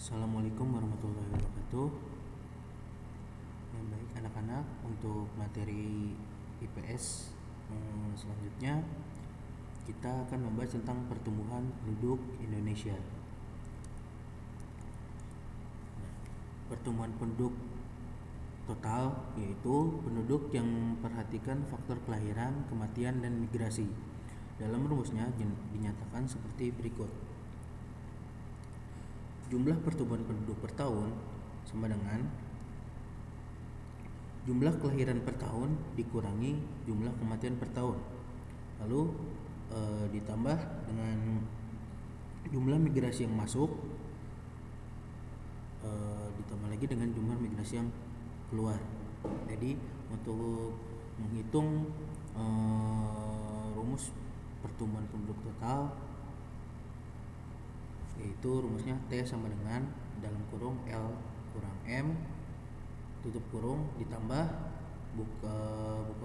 Assalamualaikum warahmatullahi wabarakatuh. Yang baik anak-anak, untuk materi IPS selanjutnya kita akan membahas tentang pertumbuhan penduduk Indonesia. Pertumbuhan penduduk total yaitu penduduk yang memperhatikan faktor kelahiran, kematian, dan migrasi. Dalam rumusnya dinyatakan seperti berikut. Jumlah pertumbuhan penduduk per tahun sama dengan jumlah kelahiran per tahun dikurangi jumlah kematian per tahun, lalu ditambah dengan jumlah migrasi yang masuk, ditambah lagi dengan jumlah migrasi yang keluar. Jadi untuk menghitung rumus pertumbuhan penduduk total, yaitu rumusnya T sama dengan dalam kurung L kurang M tutup kurung ditambah buka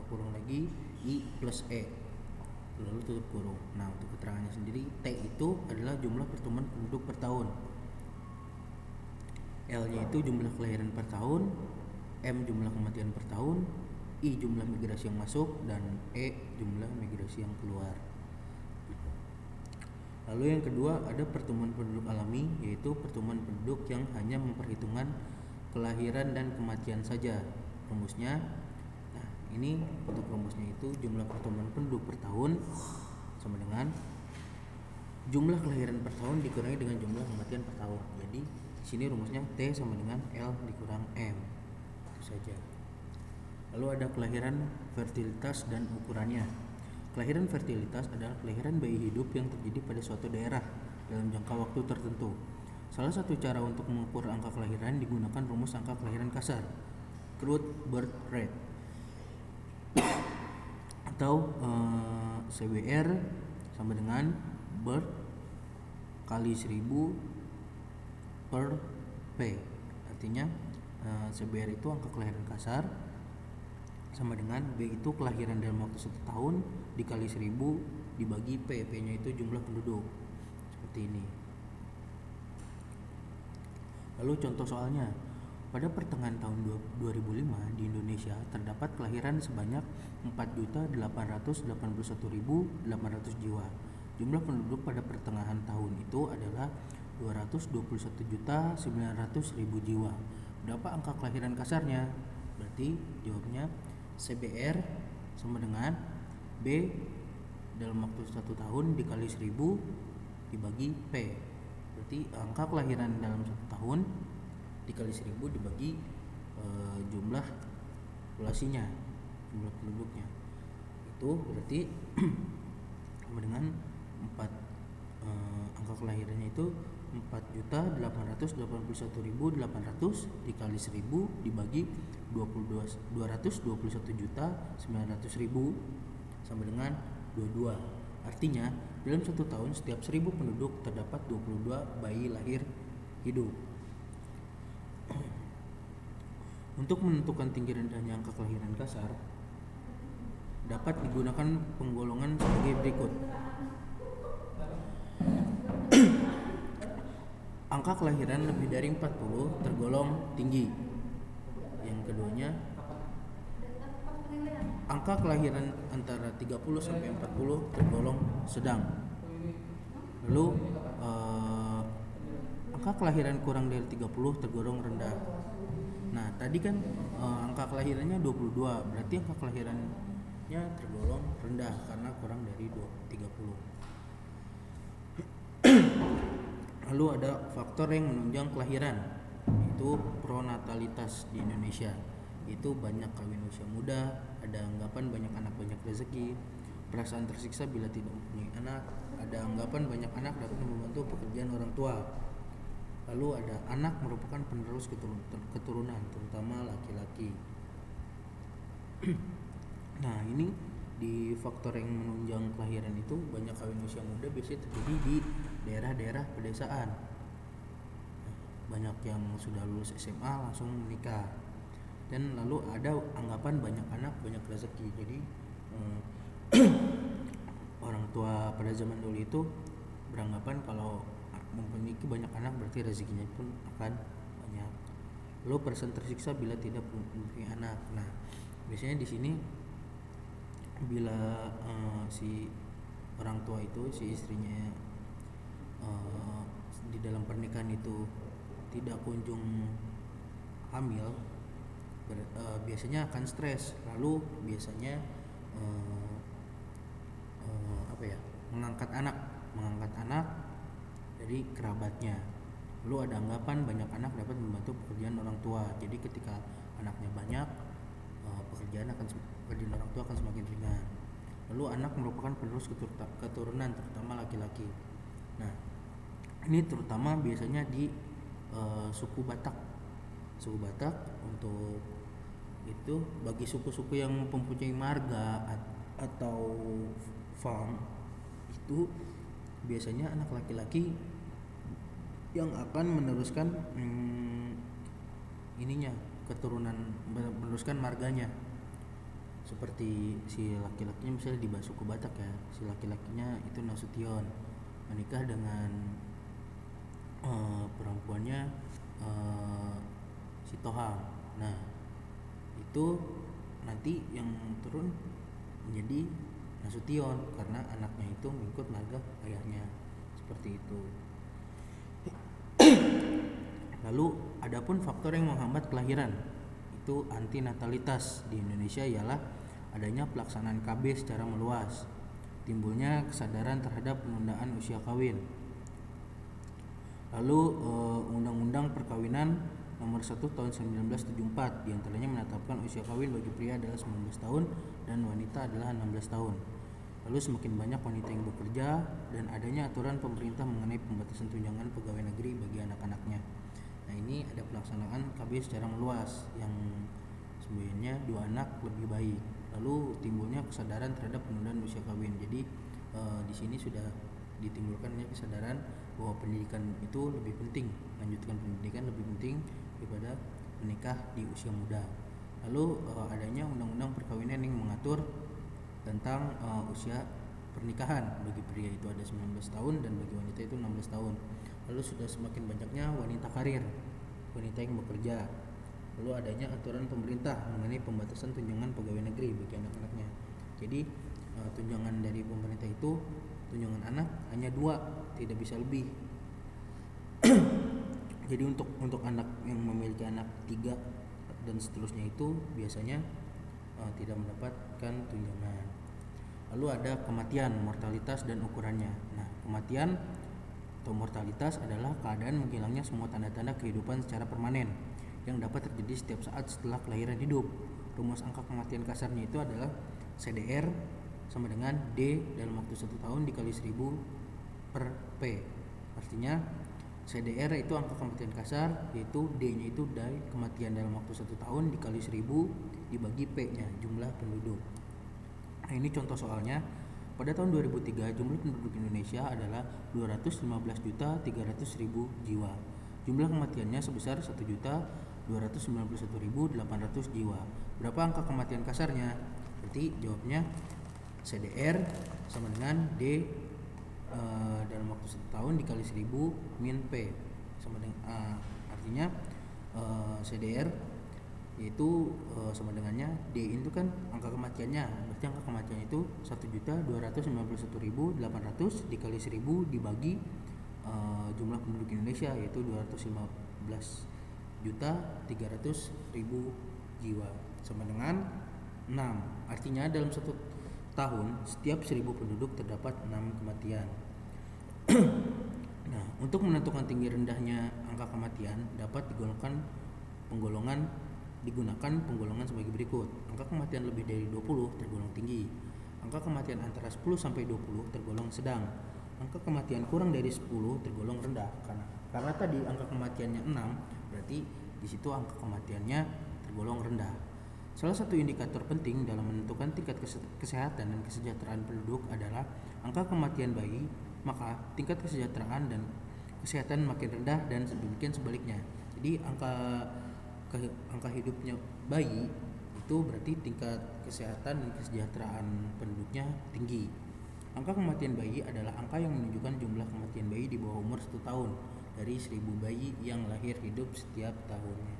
kurung lagi I plus E lalu tutup kurung. Nah, untuk keterangannya sendiri, T itu adalah jumlah pertumbuhan penduduk per tahun, L nya itu jumlah kelahiran per tahun, M jumlah kematian per tahun, I jumlah migrasi yang masuk, dan E jumlah migrasi yang keluar. Lalu yang kedua ada pertumbuhan penduduk alami, yaitu pertumbuhan penduduk yang hanya memperhitungkan kelahiran dan kematian saja. Rumusnya, nah ini untuk rumusnya itu jumlah pertumbuhan penduduk per tahun sama dengan jumlah kelahiran per tahun dikurangi dengan jumlah kematian per tahun. Jadi di sini rumusnya T sama dengan L dikurang M. Itu saja. Lalu ada kelahiran, fertilitas, dan ukurannya. Kelahiran fertilitas adalah kelahiran bayi hidup yang terjadi pada suatu daerah dalam jangka waktu tertentu. Salah satu cara untuk mengukur angka kelahiran digunakan rumus angka kelahiran kasar, crude birth rate, atau CBR sama dengan birth kali 1000 per P. Artinya CBR itu angka kelahiran kasar sama dengan B itu kelahiran dalam waktu 1 tahun dikali 1000 dibagi P. P nya itu jumlah penduduk. Seperti ini. Lalu contoh soalnya, pada pertengahan tahun 2005 di Indonesia terdapat kelahiran sebanyak 4.881.800 jiwa. Jumlah penduduk pada pertengahan tahun itu adalah 221.900.000 jiwa. Berapa angka kelahiran kasarnya? Berarti jawabnya CBR sama dengan B dalam waktu 1 tahun dikali 1000 dibagi P. Berarti angka kelahiran dalam 1 tahun dikali 1000 dibagi jumlah populasinya, jumlah penduduknya. Itu berarti sama dengan 4 angka kelahirannya itu 4.881.800 dikali 1000 dibagi 221.900.000 sama dengan 22. Artinya dalam 1 tahun setiap 1000 penduduk terdapat 22 bayi lahir hidup. Untuk menentukan tinggi rendahnya angka kelahiran kasar dapat digunakan penggolongan sebagai berikut. Angka kelahiran lebih dari 40 tergolong tinggi. Yang keduanya, angka kelahiran antara 30 sampai 40 tergolong sedang. Lalu angka kelahiran kurang dari 30 tergolong rendah. Nah, tadi kan angka kelahirannya 22, berarti angka kelahirannya tergolong rendah karena kurang dari 30. Lalu ada faktor yang menunjang kelahiran, yaitu pronatalitas di Indonesia. Itu banyak kawin usia muda, ada anggapan banyak anak banyak rezeki, perasaan tersiksa bila tidak mempunyai anak, ada anggapan banyak anak dapat membantu pekerjaan orang tua. Lalu ada anak merupakan penerus keturunan, terutama laki-laki. Nah, ini di faktor yang menunjang kelahiran itu banyak kawin usia muda biasanya terjadi di daerah-daerah pedesaan. Banyak yang sudah lulus SMA langsung menikah. Dan lalu ada anggapan banyak anak banyak rezeki. Jadi orang tua pada zaman dulu itu beranggapan kalau memiliki banyak anak berarti rezekinya pun akan banyak. Lalu perasaan tersiksa bila tidak mempunyai anak. Nah, biasanya di sini bila si orang tua itu, si istrinya di dalam pernikahan itu tidak kunjung hamil, biasanya akan stres. Lalu biasanya mengangkat anak dari kerabatnya. Lalu ada anggapan banyak anak dapat membantu pekerjaan orang tua. Jadi ketika anaknya banyak, pekerjaan orang tua akan semakin ringan. Lalu anak merupakan penerus keturunan, terutama laki-laki. Nah, ini terutama biasanya di suku Batak. Suku Batak untuk itu bagi suku-suku yang mempunyai marga atau farm itu biasanya anak laki-laki yang akan meneruskan keturunan, meneruskan marganya. Seperti si laki-lakinya misalnya di suku Batak ya, si laki-lakinya itu Nasution menikah dengan perempuannya si Tohang. Nah, itu nanti yang turun menjadi Nasution karena anaknya itu mengikut marga ayahnya, seperti itu. Lalu adapun faktor yang menghambat kelahiran itu antinatalitas di Indonesia ialah adanya pelaksanaan KB secara meluas, timbulnya kesadaran terhadap penundaan usia kawin. Lalu Undang-Undang Perkawinan Nomor 1 Tahun 1974 diantaranya menetapkan usia kawin bagi pria adalah 19 tahun dan wanita adalah 16 tahun. Lalu semakin banyak wanita yang bekerja dan adanya aturan pemerintah mengenai pembatasan tunjangan pegawai negeri bagi anak-anaknya. Nah, ini ada pelaksanaan KB secara meluas yang sebenarnya 2 anak lebih baik. Lalu timbulnya kesadaran terhadap penundaan usia kawin. Jadi di sini sudah ditimbulkannya kesadaran bahwa pendidikan itu lebih penting, lanjutkan pendidikan lebih penting daripada menikah di usia muda. Lalu adanya undang-undang perkawinan yang mengatur tentang usia pernikahan. Bagi pria itu ada 19 tahun dan bagi wanita itu 16 tahun. Lalu sudah semakin banyaknya wanita karir, wanita yang bekerja. Lalu adanya aturan pemerintah mengenai pembatasan tunjangan pegawai negeri bagi anak-anaknya. Jadi tunjangan dari pemerintah itu, tunjangan anak hanya 2, tidak bisa lebih. Jadi untuk anak yang memiliki anak 3 dan seterusnya itu biasanya tidak mendapatkan tunjangan. Lalu ada kematian, mortalitas dan ukurannya. Nah, kematian atau mortalitas adalah keadaan menghilangnya semua tanda-tanda kehidupan secara permanen yang dapat terjadi setiap saat setelah kelahiran hidup. Rumus angka kematian kasarnya itu adalah CDR sama dengan D dalam waktu 1 tahun dikali 1000 per P. Artinya CDR itu angka kematian kasar, yaitu D-nya itu dari kematian dalam waktu 1 tahun dikali 1000 dibagi P-nya, jumlah penduduk. Nah, ini contoh soalnya. Pada tahun 2003 jumlah penduduk Indonesia adalah 215.300.000 jiwa. Jumlah kematiannya sebesar 1.291.800 jiwa. Berapa angka kematian kasarnya? Berarti jawabnya CDR sama dengan D dalam waktu 1 tahun dikali 1000 min P sama dengan artinya CDR yaitu sama dengannya D itu kan angka kematiannya, berarti angka kematian itu 1.291.800 dikali 1000 dibagi jumlah penduduk Indonesia yaitu 215.300.000 jiwa sama dengan 6. Artinya dalam 1 tahun setiap 1000 penduduk terdapat 6 kematian. Nah, untuk menentukan tinggi rendahnya angka kematian dapat digunakan penggolongan sebagai berikut. Angka kematian lebih dari 20 tergolong tinggi. Angka kematian antara 10 sampai 20 tergolong sedang. Angka kematian kurang dari 10 tergolong rendah. Karena tadi angka kematiannya 6, berarti di situ angka kematiannya tergolong rendah. Salah satu indikator penting dalam menentukan tingkat kesehatan dan kesejahteraan penduduk adalah angka kematian bayi, maka tingkat kesejahteraan dan kesehatan makin rendah dan demikian sebaliknya. Jadi angka hidupnya bayi itu berarti tingkat kesehatan dan kesejahteraan penduduknya tinggi. Angka kematian bayi adalah angka yang menunjukkan jumlah kematian bayi di bawah umur 1 tahun dari 1.000 bayi yang lahir hidup setiap tahunnya.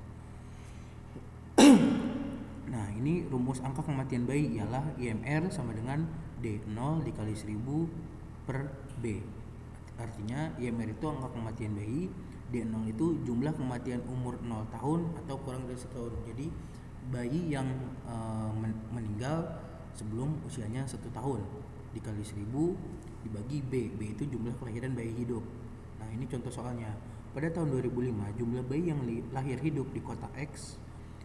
Nah, ini rumus angka kematian bayi ialah IMR sama dengan D0 dikali 1000 per B. Artinya IMR itu angka kematian bayi, D0 itu jumlah kematian umur 0 tahun atau kurang dari 1 tahun. Jadi bayi yang meninggal sebelum usianya 1 tahun dikali 1000 dibagi B. B itu jumlah kelahiran bayi hidup. Nah, ini contoh soalnya. Pada tahun 2005 jumlah bayi yang lahir hidup di kota X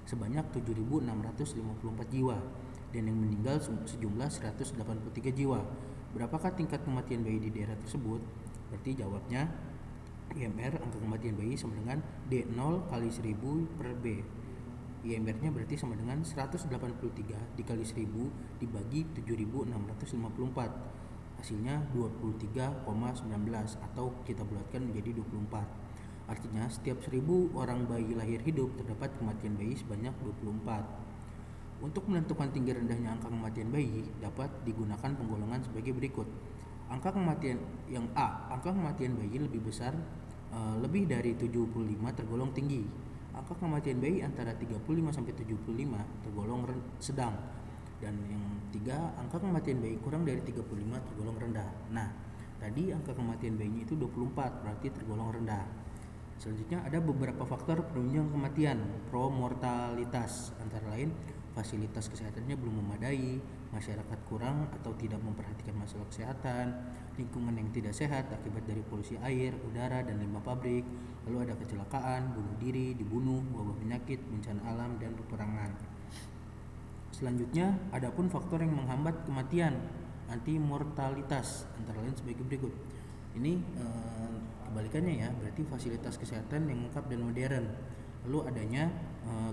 sebanyak 7.654 jiwa dan yang meninggal sejumlah 183 jiwa. Berapakah tingkat kematian bayi di daerah tersebut? Berarti jawabnya IMR angka kematian bayi sama dengan D0 kali 1000 per B. IMR-nya berarti sama dengan 183 dikali 1000 dibagi 7.654. Hasilnya 23,19 atau kita bulatkan menjadi 24. Artinya setiap 1000 orang bayi lahir hidup terdapat kematian bayi sebanyak 24. Untuk menentukan tinggi rendahnya angka kematian bayi dapat digunakan penggolongan sebagai berikut. Angka kematian yang A, angka kematian bayi lebih besar lebih dari 75 tergolong tinggi. Angka kematian bayi antara 35 sampai 75 tergolong sedang. Dan yang 3, angka kematian bayi kurang dari 35 tergolong rendah. Nah, tadi angka kematian bayinya itu 24, berarti tergolong rendah. Selanjutnya ada beberapa faktor penunjang kematian promortalitas, antara lain fasilitas kesehatannya belum memadai, masyarakat kurang atau tidak memperhatikan masalah kesehatan, lingkungan yang tidak sehat akibat dari polusi air, udara, dan limbah pabrik, lalu ada kecelakaan, bunuh diri, dibunuh, wabah penyakit, bencana alam, dan peperangan. Selanjutnya, adapun faktor yang menghambat kematian antimortalitas, antara lain sebagai berikut. Ini kebalikannya ya, berarti fasilitas kesehatan yang lengkap dan modern, lalu adanya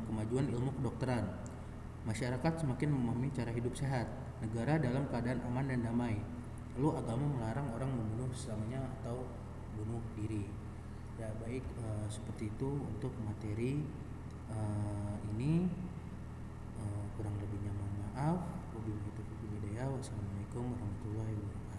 kemajuan ilmu kedokteran, masyarakat semakin memahami cara hidup sehat, negara dalam keadaan aman dan damai, lalu agama melarang orang membunuh sesamanya atau bunuh diri. Ya baik, seperti itu untuk materi ini. Kurang lebihnya mohon maaf. Wabillahi taufiq wal hidayah. Wassalamualaikum warahmatullahi wabarakatuh.